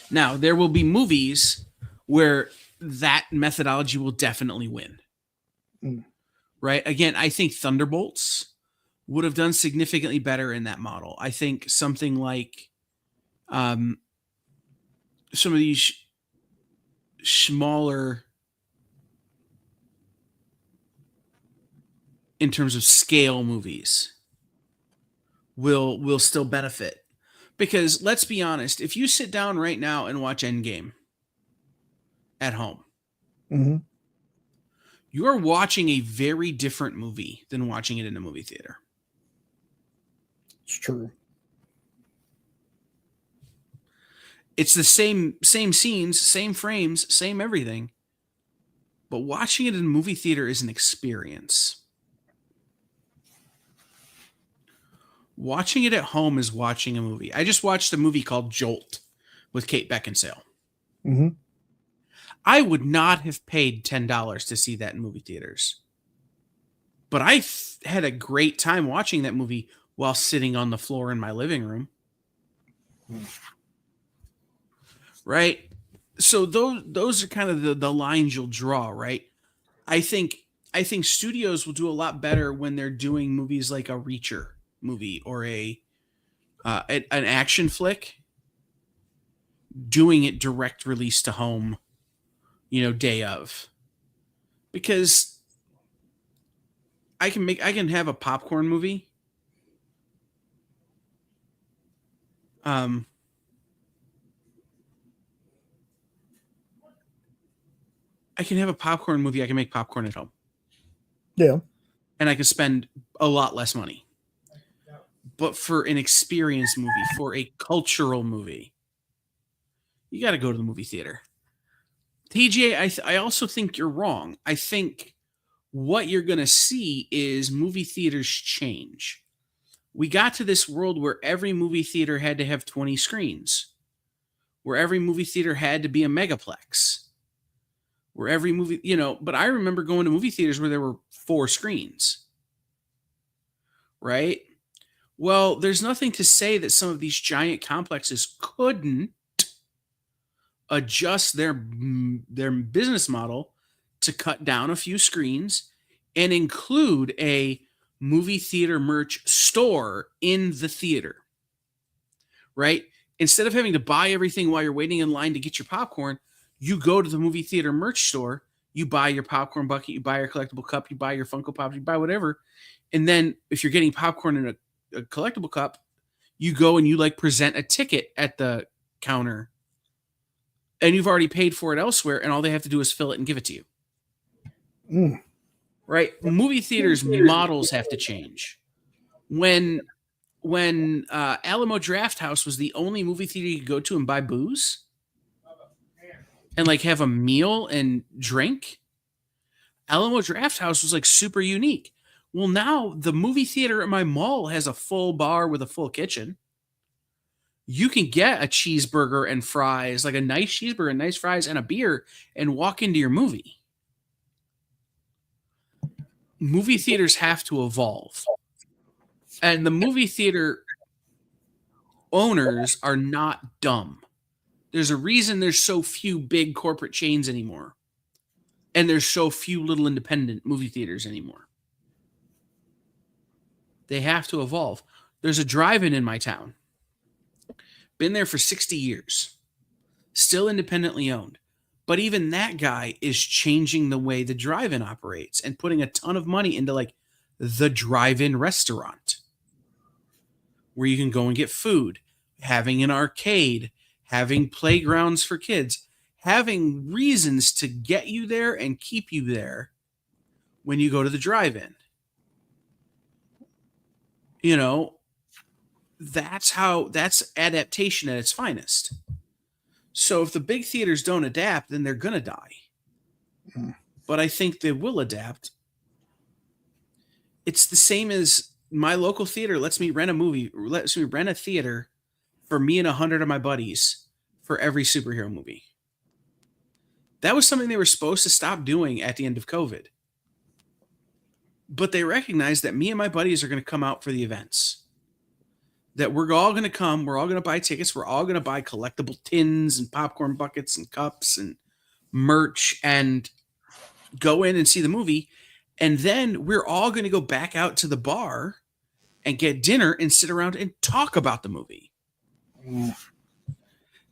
Now, there will be movies where that methodology will definitely win. Right? Again, I think Thunderbolts would have done significantly better in that model. I think something like some of these smaller, in terms of scale, movies will still benefit. Because let's be honest, if you sit down right now and watch Endgame at home, you're watching a very different movie than watching it in a movie theater. It's true. It's the same scenes, same frames, same everything. But watching it in a movie theater is an experience. Watching it at home is watching a movie. I just watched a movie called Jolt with Kate Beckinsale. I would not have paid $10 to see that in movie theaters. But I had a great time watching that movie while sitting on the floor in my living room. Right? So those are kind of the lines you'll draw, right? I think studios will do a lot better when they're doing movies like a Reacher movie or an action flick, doing it direct release to home, day of. Because I can have a popcorn movie. I can have a popcorn movie. I can make popcorn at home. Yeah. And I can spend a lot less money. But for an experience movie, for a cultural movie, you got to go to the movie theater. TJ, I also think you're wrong. I think what you're going to see is movie theaters change. We got to this world where every movie theater had to have 20 screens, where every movie theater had to be a megaplex, where every movie, but I remember going to movie theaters where there were 4 screens, right? Well, there's nothing to say that some of these giant complexes couldn't adjust their business model to cut down a few screens and include a movie theater merch store in the theater, right? Instead of having to buy everything while you're waiting in line to get your popcorn, you go to the movie theater merch store, you buy your popcorn bucket, you buy your collectible cup, you buy your Funko Pops, you buy whatever. And then if you're getting popcorn in a collectible cup, you go and you present a ticket at the counter and you've already paid for it elsewhere, and all they have to do is fill it and give it to you. Right? Movie theaters models have to change. When Alamo Drafthouse was the only movie theater you could go to and buy booze and have a meal and drink, Alamo Drafthouse was super unique. Well, now the movie theater at my mall has a full bar with a full kitchen. You can get a cheeseburger and fries, a nice cheeseburger and nice fries and a beer, and walk into your movie. Movie theaters have to evolve. And the movie theater owners are not dumb. There's a reason there's so few big corporate chains anymore. And there's so few little independent movie theaters anymore. They have to evolve. There's a drive-in in my town. Been there for 60 years. Still independently owned. But even that guy is changing the way the drive-in operates and putting a ton of money into the drive-in restaurant where you can go and get food, having an arcade, having playgrounds for kids, having reasons to get you there and keep you there when you go to the drive-in. That's adaptation at its finest. So if the big theaters don't adapt, then they're going to die. But I think they will adapt. It's the same as my local theater lets me rent a theater for me and 100 of my buddies for every superhero movie. That was something they were supposed to stop doing at the end of COVID. But they recognized that me and my buddies are going to come out for the events. That we're all going to come, we're all going to buy tickets, we're all going to buy collectible tins and popcorn buckets and cups and merch and go in and see the movie. And then we're all going to go back out to the bar and get dinner and sit around and talk about the movie.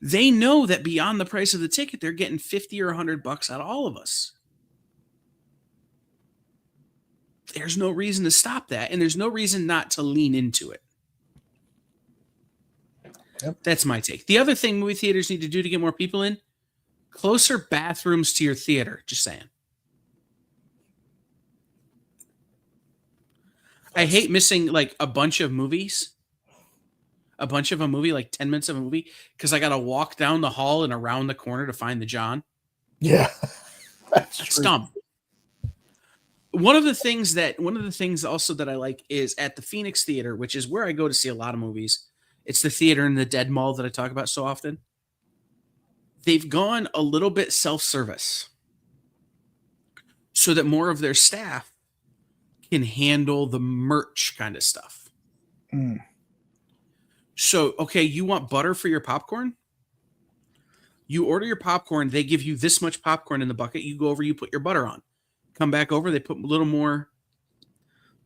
They know that beyond the price of the ticket, they're getting $50 or $100 out of all of us. There's no reason to stop that, and there's no reason not to lean into it. Yep. That's my take. The other thing movie theaters need to do to get more people in, closer bathrooms to your theater. Just saying. I hate missing a bunch of movies. A bunch of a movie, 10 minutes of a movie, because I got to walk down the hall and around the corner to find the John. Yeah. That's dumb. One of the things also that I like is at the Phoenix Theater, which is where I go to see a lot of movies. It's the theater in the Dead Mall that I talk about so often. They've gone a little bit self-service so that more of their staff can handle the merch kind of stuff. So, okay, you want butter for your popcorn? You order your popcorn. They give you this much popcorn in the bucket. You go over, you put your butter on. Come back over. They put a little more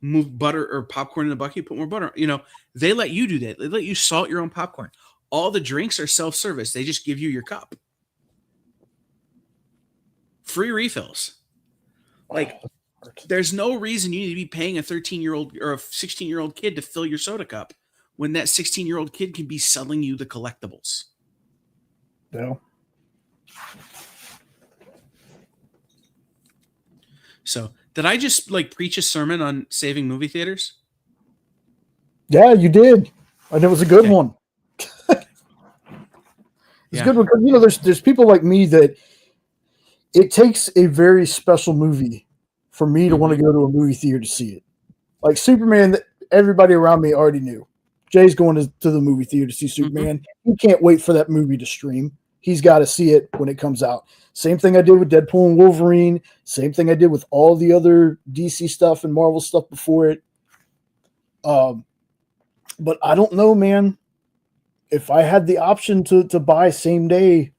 butter or popcorn in the bucket. You put more butter on. They let you do that. They let you salt your own popcorn. All the drinks are self-service. They just give you your cup. Free refills. There's no reason you need to be paying a 13-year-old or a 16-year-old kid to fill your soda cup when that 16-year-old kid can be selling you the collectibles. No. So, did I just like preach a sermon on saving movie theaters? Yeah, you did, and it was a good Okay. one. It's Yeah. good because there's people like me that it takes a very special movie for me to want to go to a movie theater to see it. Like Superman, everybody around me already knew. Jay's going to the movie theater to see Superman. He can't wait for that movie to stream. He's got to see it when it comes out. Same thing I did with Deadpool and Wolverine. Same thing I did with all the other DC stuff and Marvel stuff before it. But I don't know, man. If I had the option to buy same day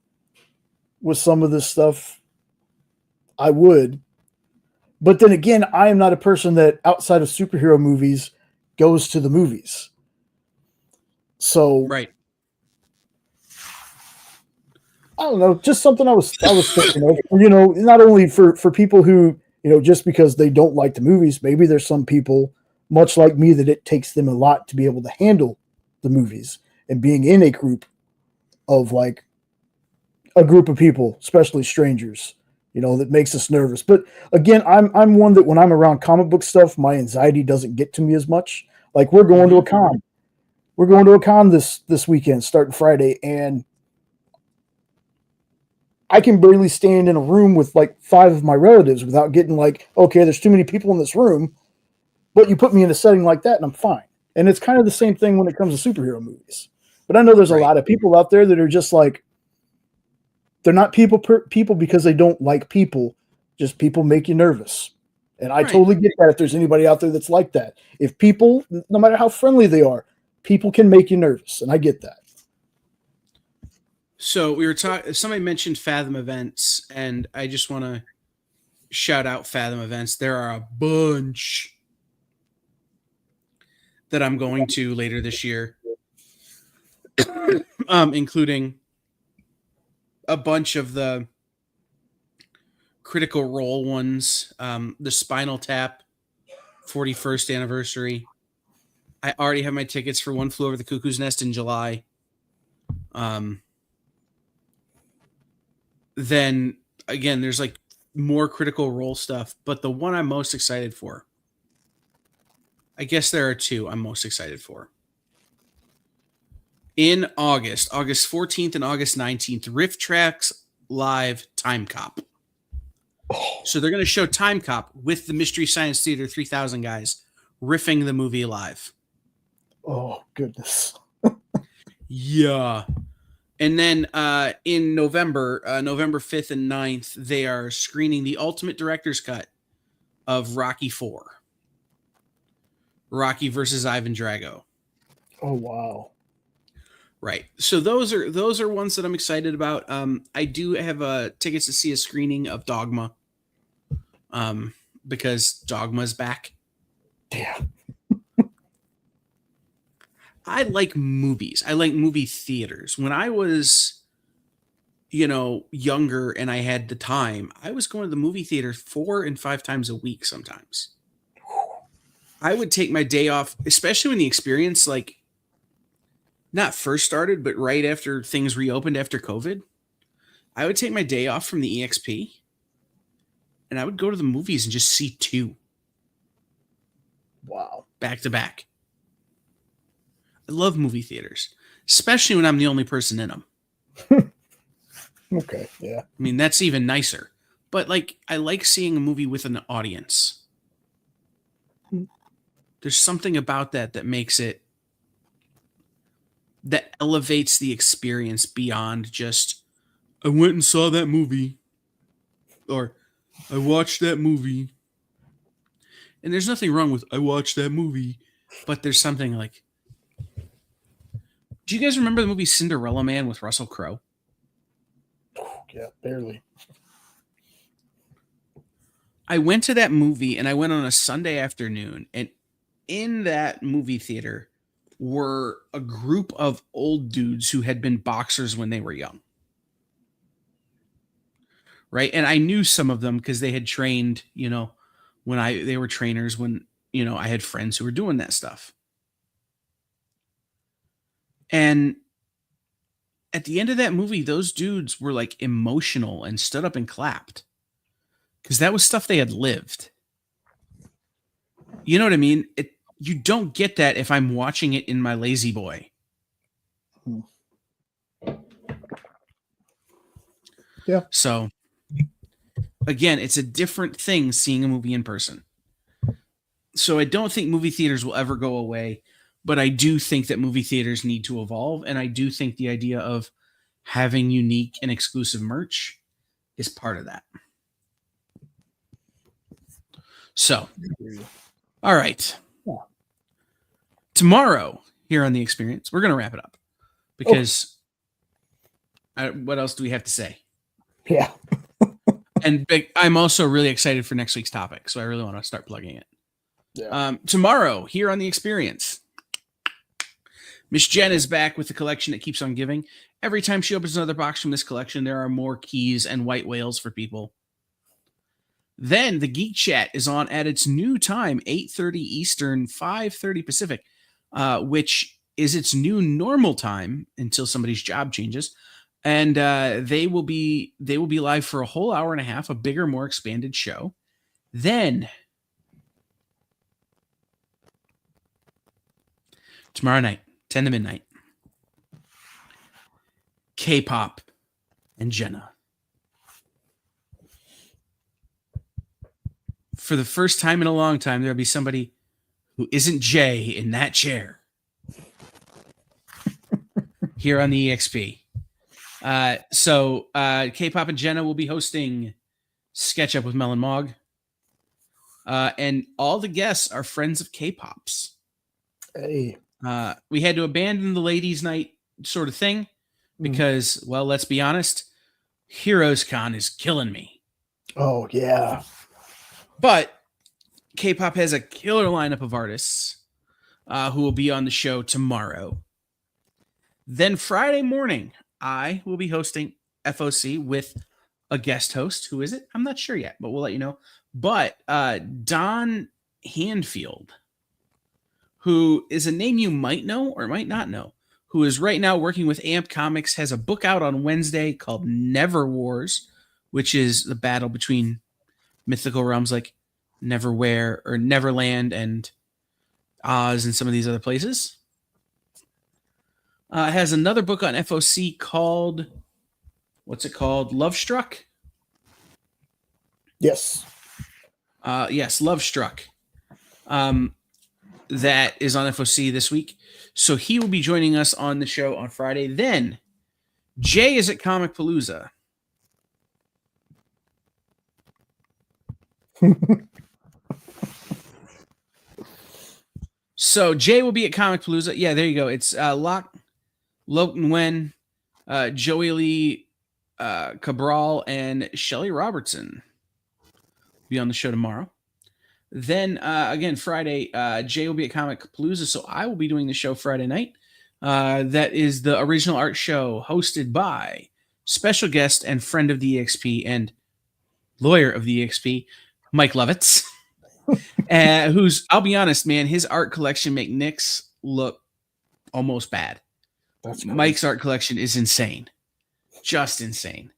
with some of this stuff, I would. But then again, I am not a person that outside of superhero movies goes to the movies. So Right. I don't know, just something I was thinking of. Not only for people who, just because they don't like the movies, maybe there's some people much like me that it takes them a lot to be able to handle the movies and being in a group of like a group of people, especially strangers, that makes us nervous. But again, I'm one that when I'm around comic book stuff, my anxiety doesn't get to me as much. Like we're going to a con. We're going to a con this weekend, starting Friday, and I can barely stand in a room with like 5 of my relatives without getting like, okay, there's too many people in this room, but you put me in a setting like that and I'm fine. And it's kind of the same thing when it comes to superhero movies. But I know there's a lot of people out there that are just like, they're not people because they don't like people. Just people make you nervous. And I totally get that if there's anybody out there that's like that. If people, no matter how friendly they are, people can make you nervous. And I get that. So we were talking, somebody mentioned Fathom Events, and I just want to shout out Fathom Events. There are a bunch that I'm going to later this year, including a bunch of the Critical Role ones, the Spinal Tap 41st anniversary. I already have my tickets for One Flew Over the Cuckoo's Nest in July. Then again, there's like more Critical Role stuff, but the one I'm most excited for, I guess there are two I'm most excited for. In August 14th and August 19th, Riff Tracks Live Time Cop. So they're going to show Time Cop with the Mystery Science Theater 3000 guys riffing the movie live. Oh, goodness. Yeah. And then in November 5th and 9th, they are screening the Ultimate Director's Cut of Rocky IV. Rocky versus Ivan Drago. Oh, wow. Right. So those are ones that I'm excited about. I do have tickets to see a screening of Dogma. Because Dogma's back. Yeah. I like movies. I like movie theaters. When I was, younger and I had the time, I was going to the movie theater 4 and 5 times a week sometimes. I would take my day off, especially when the experience not first started, but right after things reopened after COVID. I would take my day off from the EXP and I would go to the movies and just see 2. Wow. Back to back. I love movie theaters, especially when I'm the only person in them. Okay, yeah. I mean, that's even nicer. But I like seeing a movie with an audience. There's something about that makes it, that elevates the experience beyond just, I went and saw that movie, or I watched that movie. And there's nothing wrong with I watched that movie, but there's something like, do you guys remember the movie Cinderella Man with Russell Crowe? Yeah, barely. I went to that movie and I went on a Sunday afternoon, and in that movie theater were a group of old dudes who had been boxers when they were young. Right. And I knew some of them because they had trained, when they were trainers when, I had friends who were doing that stuff. And at the end of that movie, those dudes were emotional and stood up and clapped. because that was stuff they had lived. You know what I mean? You don't get that if I'm watching it in my lazy boy. Yeah. So again, it's a different thing seeing a movie in person. So I don't think movie theaters will ever go away, but I do think that movie theaters need to evolve. And I do think the idea of having unique and exclusive merch is part of that. So, all right. Yeah. Tomorrow here on The Experience, we're going to wrap it up because what else do we have to say? Yeah. And I'm also really excited for next week's topic, so I really want to start plugging it. Yeah. Tomorrow here on The Experience, Miss Jen is back with the collection that keeps on giving. Every time she opens another box from this collection, there are more keys and white whales for people. Then the Geek Chat is on at its new time, 8:30 Eastern, 5:30 Pacific, which is its new normal time until somebody's job changes. And they will be live for a whole hour and a half, a bigger, more expanded show. Then tomorrow night, 10 to midnight, K-pop and Jenna. For the first time in a long time, there'll be somebody who isn't Jay in that chair here on the EXP. So K-pop and Jenna will be hosting Sketch Up with Mel and Mog. And all the guests are friends of K-pops. Hey. We had to abandon the ladies' night sort of thing because, well, let's be honest, Heroes Con is killing me. Oh, yeah. But K-pop has a killer lineup of artists who will be on the show tomorrow. Then Friday morning, I will be hosting FOC with a guest host. Who is it? I'm not sure yet, but we'll let you know. But Don Handfield, who is a name you might know or might not know, who is right now working with Amp Comics, has a book out on Wednesday called Never Wars, which is the battle between mythical realms like Neverwhere or Neverland and Oz and some of these other places. Has another book on FOC called, what's it called? Love Struck? Yes. Yes, Love Struck. That is on FOC this week. So he will be joining us on the show on Friday. Then Jay is at Comic Palooza. So Jay will be at Comic Palooza. Yeah, there you go. It's Locke Wen, Joey Lee Cabral, and Shelley Robertson will be on the show tomorrow. Then again, Friday, Jay will be at Comic Palooza, so I will be doing the show Friday night. That is the original art show hosted by special guest and friend of the EXP and lawyer of the EXP, Mike Lovitz. Who's, I'll be honest, man, his art collection make Nick's look almost bad. That's cool. Mike's art collection is insane. Just insane.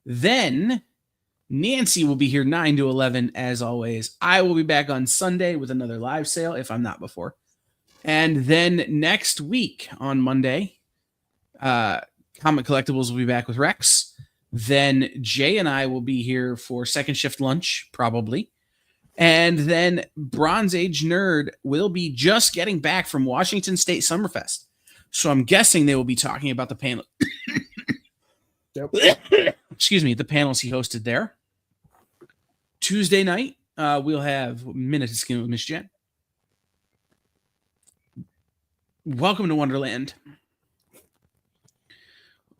Then Nancy will be here 9 to 11 as always. I will be back on Sunday with another live sale if I'm not before. And then next week on Monday, Comic Collectibles will be back with Rex. Then Jay and I will be here for second shift lunch, probably. And then Bronze Age Nerd will be just getting back from Washington State Summerfest. So I'm guessing they will be talking about the panel. Yep. Excuse me, the panels he hosted there. Tuesday night, we'll have Minute to Skin with Miss Jen. Welcome to Wonderland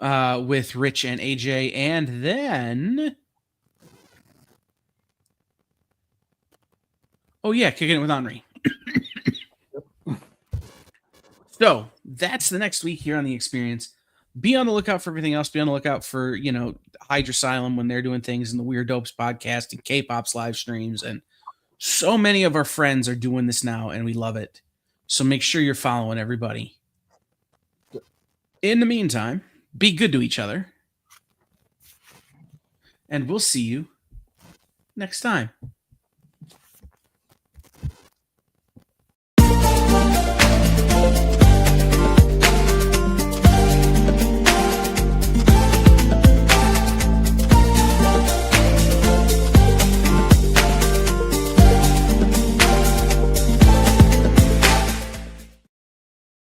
with Rich and AJ. And then... oh, yeah, Kicking It with Henri. So that's the next week here on The Experience. Be on the lookout for everything else. Be on the lookout for, Hydra Asylum when they're doing things in the Weird Dopes podcast and K-Pop's live streams. And so many of our friends are doing this now, and we love it. So make sure you're following everybody. In the meantime, be good to each other. And we'll see you next time.